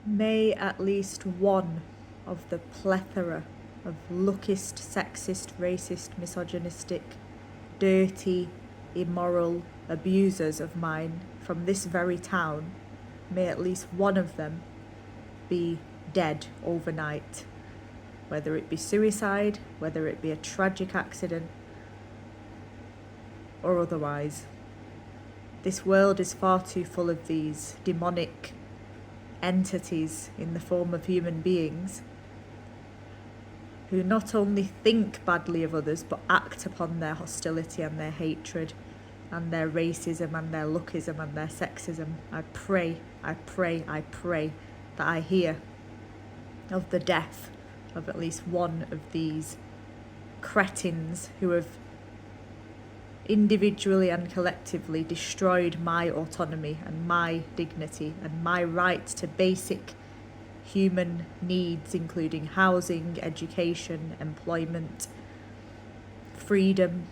May at least one of the plethora of lookist, sexist, racist, misogynistic, dirty, immoral abusers of mine from this very town, may at least one of them be dead overnight. Whether it be suicide, whether it be a tragic accident, or otherwise. This world is far too full of these demonic entities in the form of human beings who not only think badly of others but act upon their hostility and their hatred and their racism and their lookism and their sexism. I pray that I hear of the death of at least one of these cretins who have individually and collectively destroyed my autonomy and my dignity and my right to basic human needs, including housing, education, employment, freedom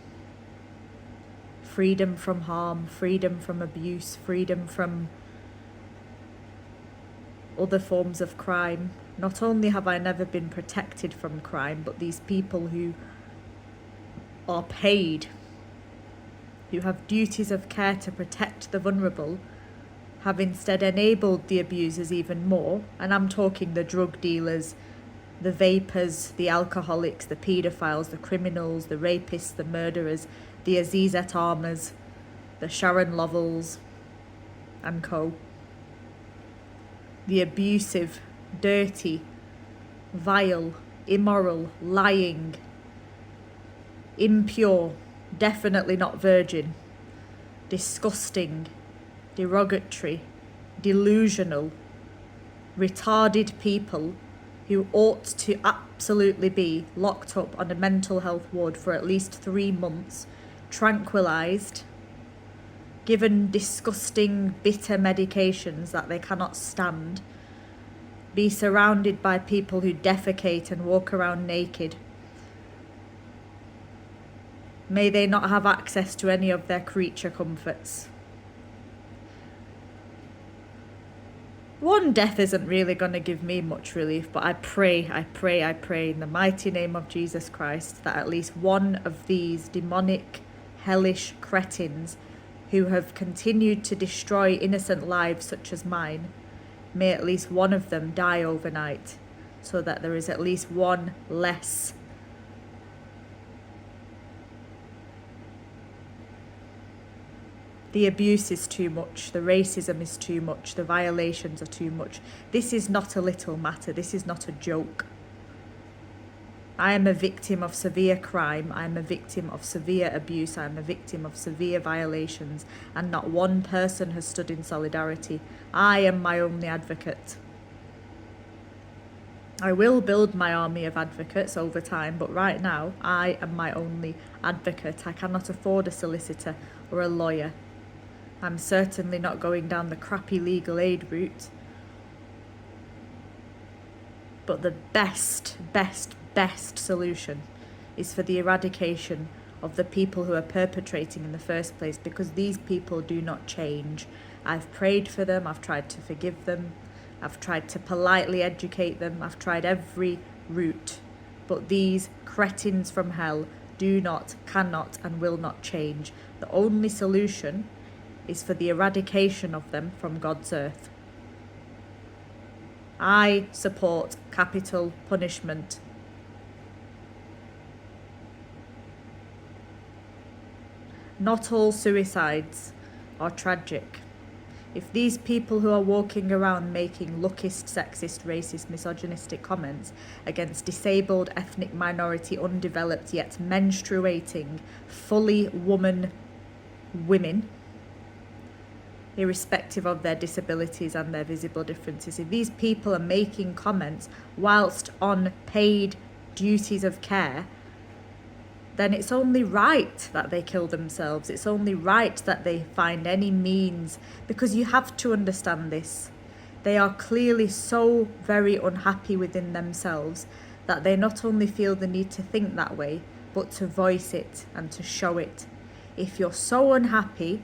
from harm, freedom from abuse, freedom from other forms of crime. Not only have I never been protected from crime, but these people who are paid, who have duties of care to protect the vulnerable, have instead enabled the abusers even more. And I'm talking the drug dealers, the vapors, the alcoholics, the paedophiles, the criminals, the rapists, the murderers, the Azizat Armers, the Sharon Lovells and co. The abusive, dirty, vile, immoral, lying, impure, definitely not virgin, disgusting, derogatory, delusional, retarded people who ought to absolutely be locked up on a mental health ward for at least 3 months, tranquilised, given disgusting, bitter medications that they cannot stand, be surrounded by people who defecate and walk around naked. May they not have access to any of their creature comforts. One death isn't really going to give me much relief, but I pray in the mighty name of Jesus Christ that at least one of these demonic, hellish cretins who have continued to destroy innocent lives such as mine, may at least one of them die overnight, so that there is at least one less. The abuse is too much, the racism is too much, the violations are too much. This is not a little matter, this is not a joke. I am a victim of severe crime, I am a victim of severe abuse, I am a victim of severe violations, and not one person has stood in solidarity. I am my only advocate. I will build my army of advocates over time, but right now I am my only advocate. I cannot afford a solicitor or a lawyer. I'm certainly not going down the crappy legal aid route. But the best solution is for the eradication of the people who are perpetrating in the first place, because these people do not change. I've prayed for them, I've tried to forgive them, I've tried to politely educate them, I've tried every route. But these cretins from hell do not, cannot, and will not change. The only solution is for the eradication of them from God's earth. I support capital punishment. Not all suicides are tragic. If these people who are walking around making lookist, sexist, racist, misogynistic comments against disabled, ethnic minority, undeveloped yet menstruating, fully women, irrespective of their disabilities and their visible differences, if these people are making comments whilst on paid duties of care, then it's only right that they kill themselves. It's only right that they find any means, because you have to understand this. They are clearly so very unhappy within themselves that they not only feel the need to think that way, but to voice it and to show it. If you're so unhappy